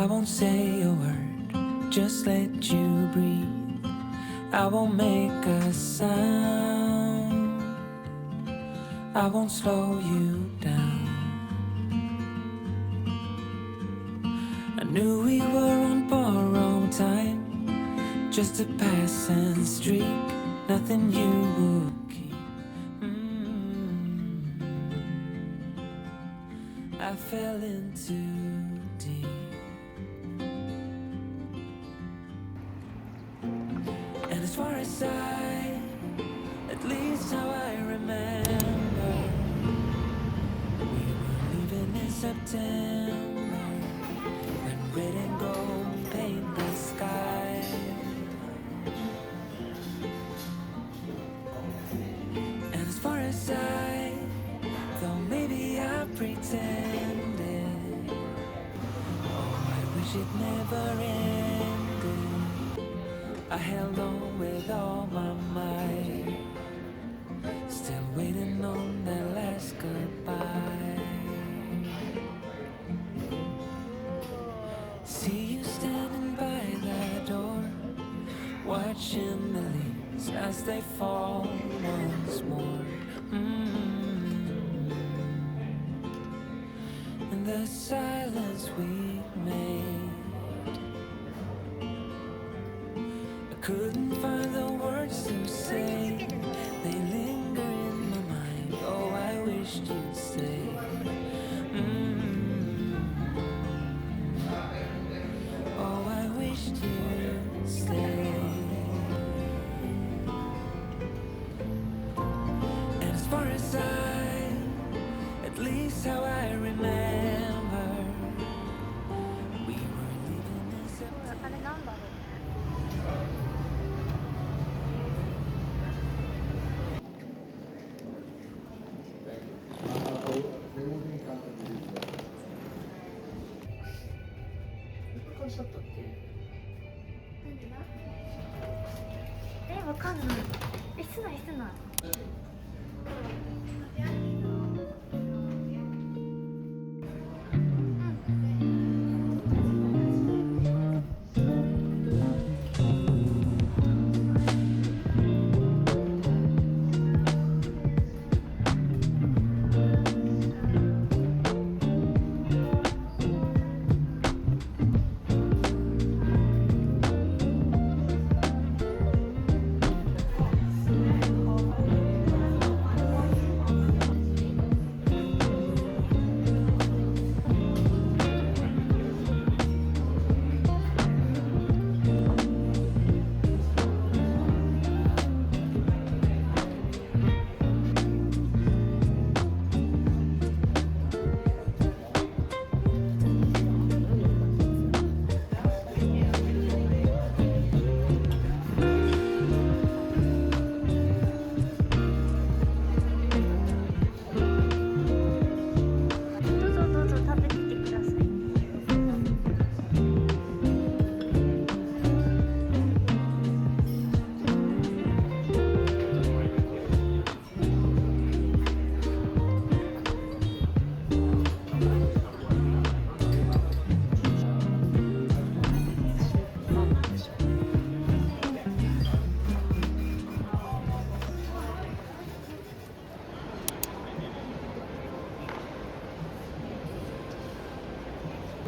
I won't say a word, just let you breathe. I won't make a sound, I won't slow you down. I knew we were on borrowed time, just a passing streak, nothing you would keep. I fell in too deep. And as far as at least how I remember, we were leaving in September, when red and gold paint the sky. And as far as though maybe I pretended, oh, I wish it never ended. I held on with all my might, still waiting on that last goodbye. See you standing by that door, watching the leaves as they fall once more. In the silence we made, I couldn't find the words to say. They linger in my mind. Oh, I wished you'd stay. Oh, I wished you'd stay. And as far as at least how I remember, we were leaving in September. あれなんだろう。昔だったっけ？わかんない。室内室内。どうぞどうぞ食べててください。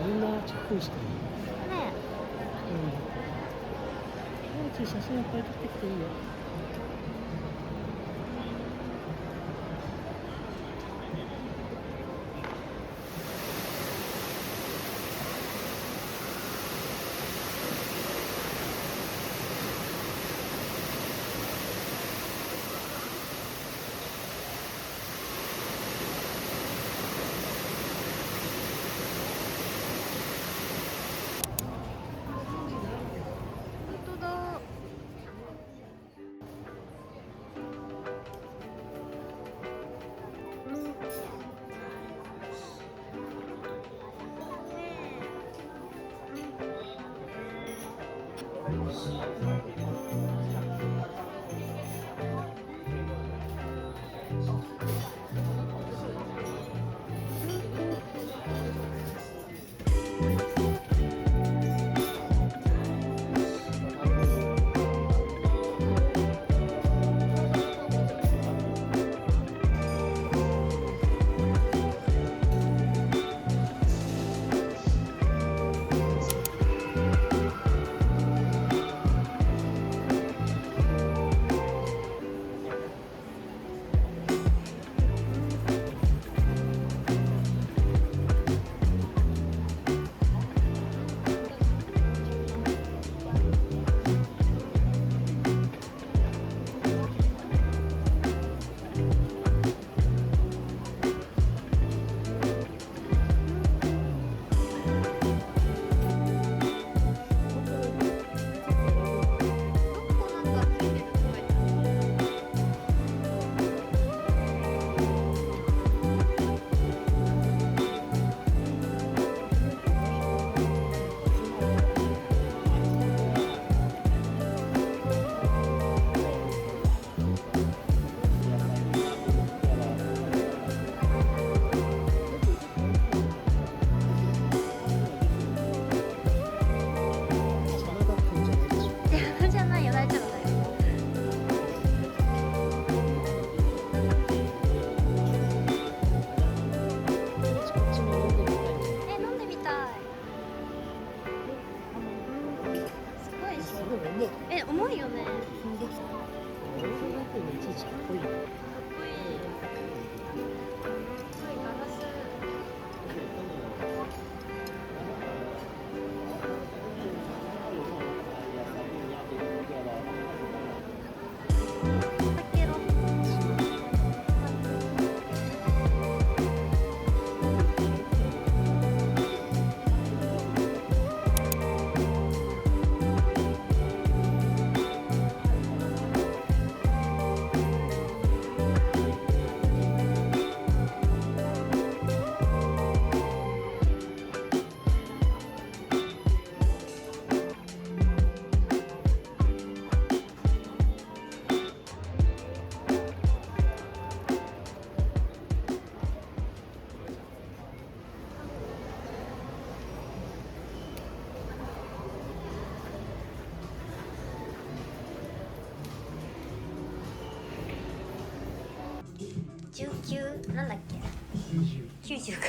みんなチェックインしてる。ね写真いっぱい撮ってきていいよ。本当だ。99なんだっけ、90か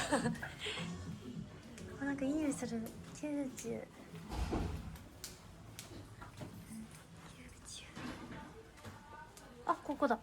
あ、なんかいい匂いする。90、あ、ここだ。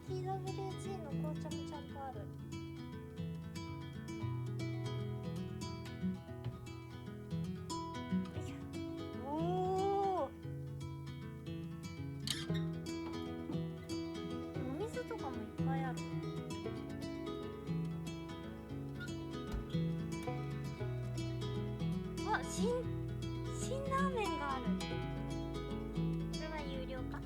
TWG の紅茶もちゃんとある。おお。お水とかもいっぱいある。あ、新ラーメンがある。これは有料か。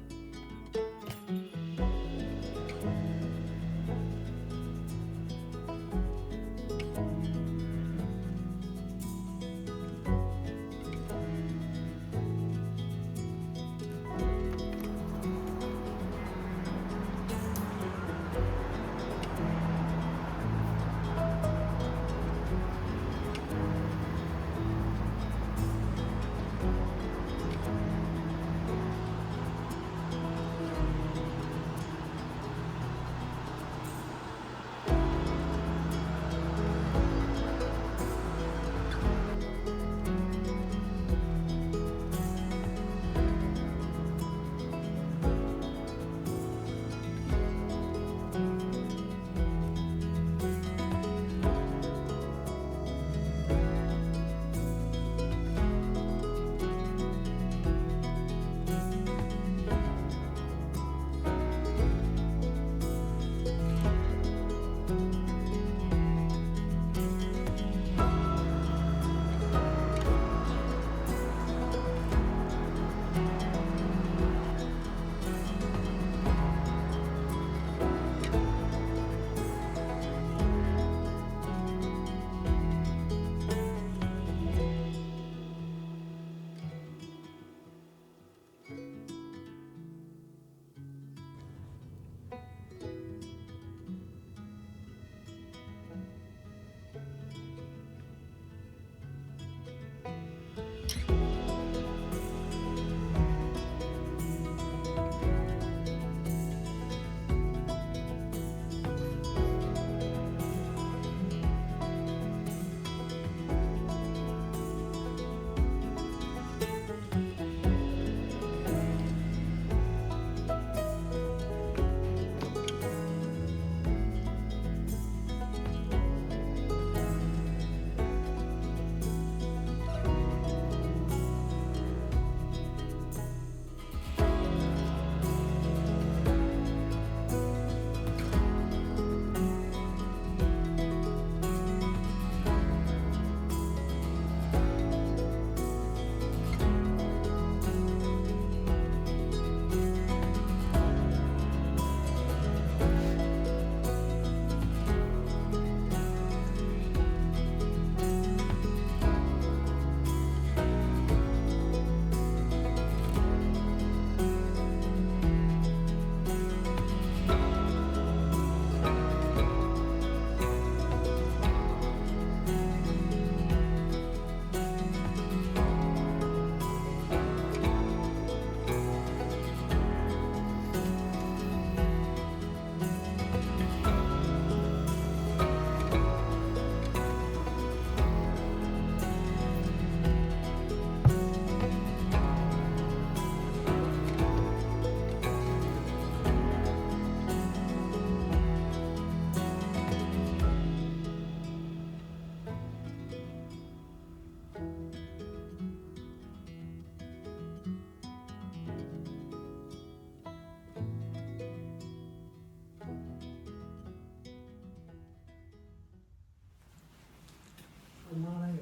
止まらないよ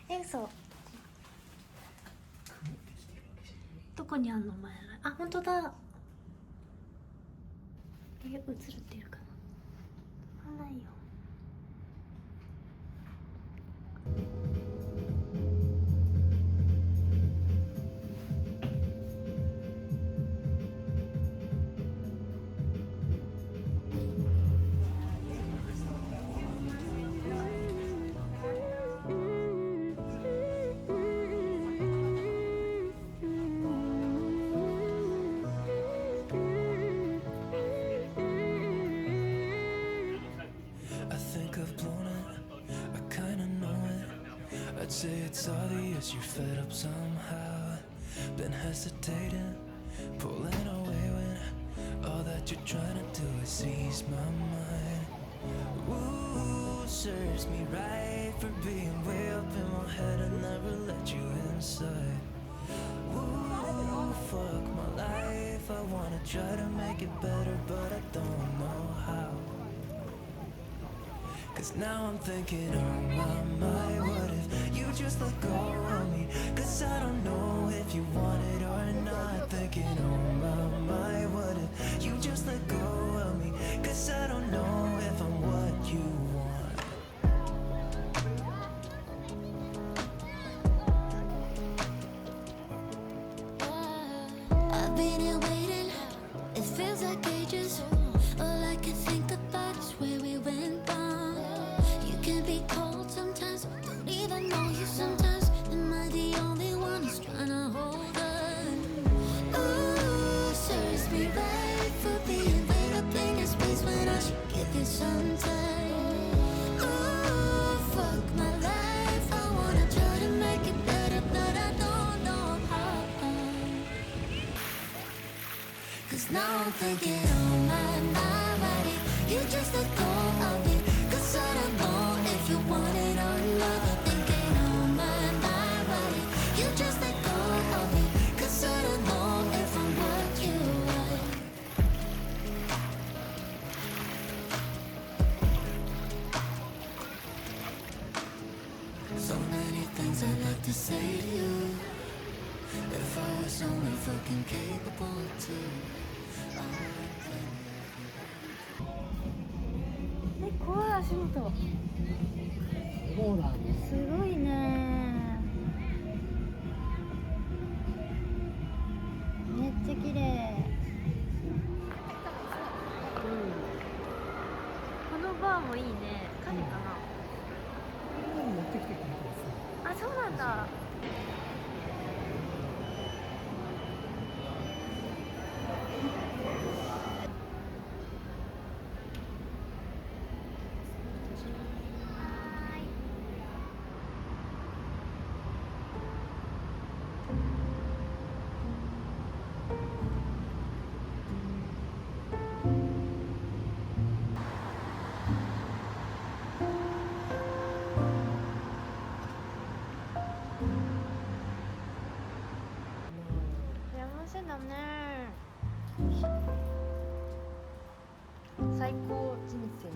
うに。そうどこにあんの前あ、本当だ。映るってるかな。止まらないよ。I think I've blown it, I kinda know it. I'd say it's obvious you're fed up somehow. Been hesitating, pulling away when all that you're trying to do is ease my mind. Ooh, serves me right for being way up in my head and never let you inside. Ooh, fuck my life, I wanna try to make it better, but I don't know how. Cause now I'm thinking, oh my, what if you just let go of me? Cause I don't know if you want it or not. Thinking, oh my, what if you just let go of me? Cause I don't know if I'm what you want. I've been here waiting, it feels like ages. All I can think about is where we went wrong. You can be cold sometimes, don't even know you sometimes. Am I the only one who's trying to hold on? Ooh, serves me right for being way up in your space when I should give you some time. Ooh, fuck my life, I wanna try to make it better, but I don't know how. Cause now I'm thinking, oh my, why did you just let go of me? Cause I don't know if you want it or not. I'm thinking, oh my, why did you just let go of me? Cause I don't know if I'm what you want. So many things I'd like to say to you. If I was only fucking capable to. 怖い足元。そうだね。すごいね。めっちゃ綺麗。このバーもいいね。カフェかな。持ってきてくれたんですよ。あ、そうなんだ。幸せだね。最高人生。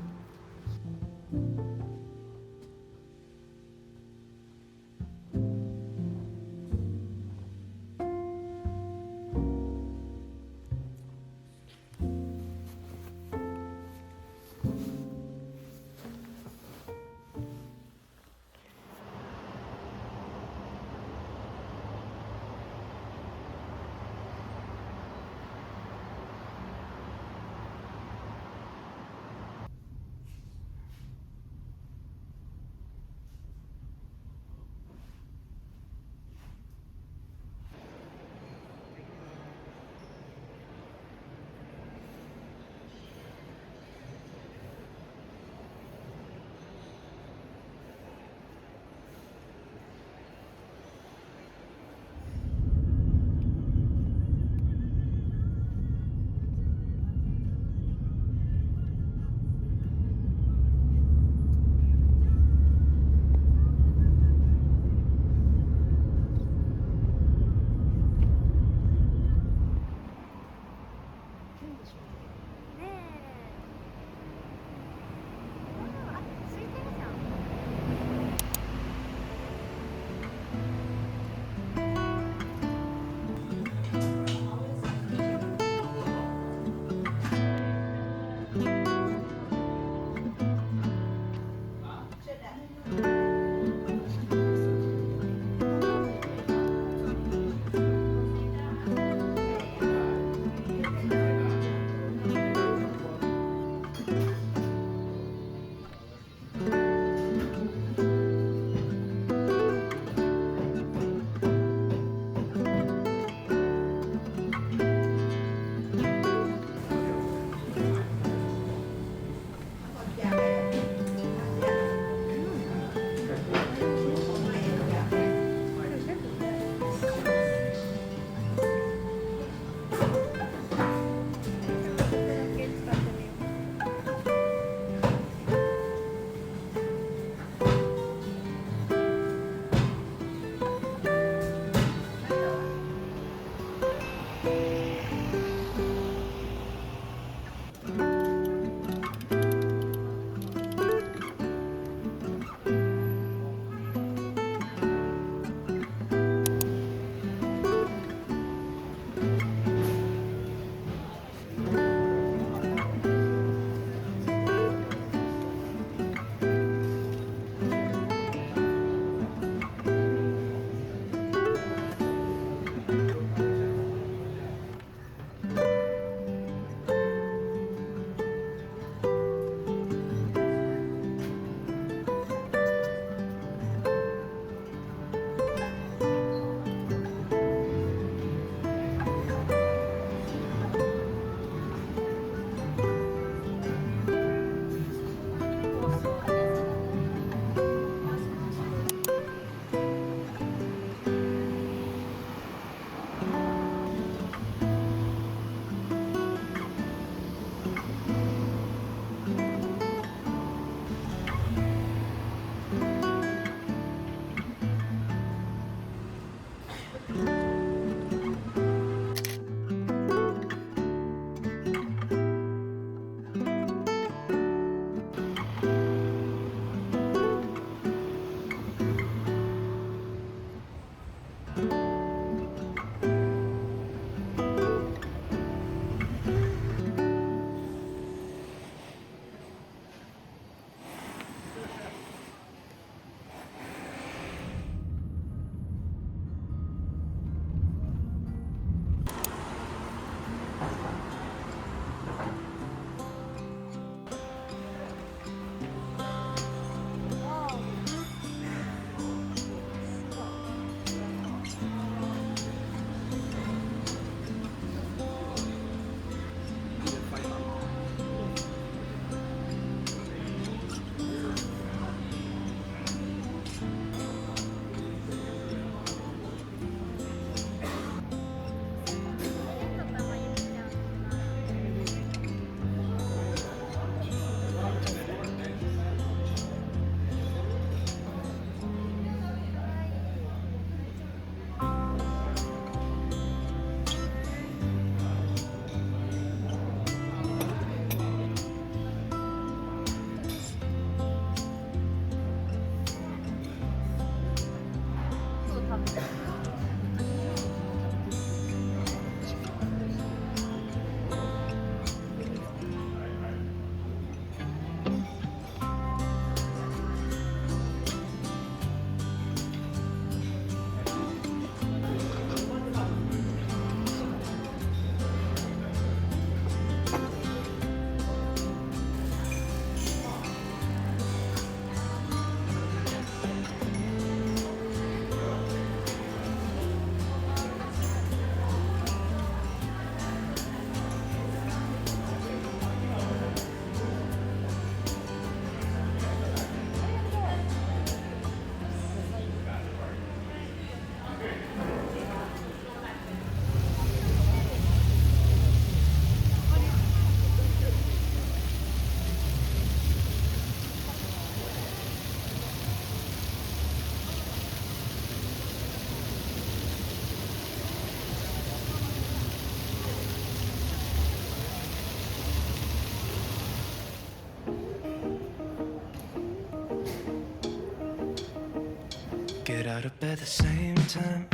get out of bed the same time.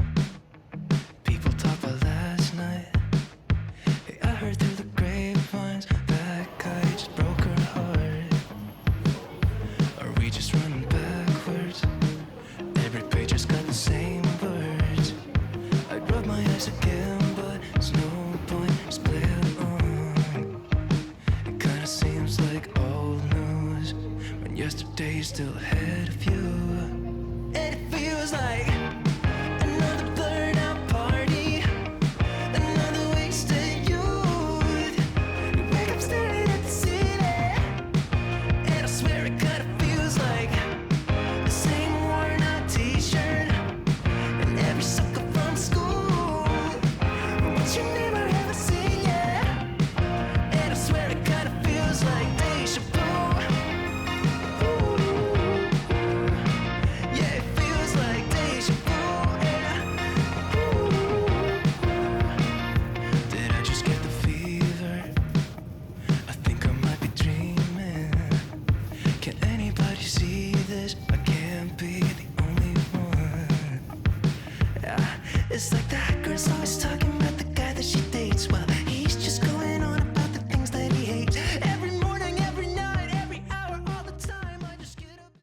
People talk about last night. Hey, I heard through the grapevines that guy just broke her heart. Are we just running backwards? Every page has got the same words. I'd rub my eyes again, but there's no point, just play along. It kinda seems like old news when yesterday's still ahead of you. And it feels like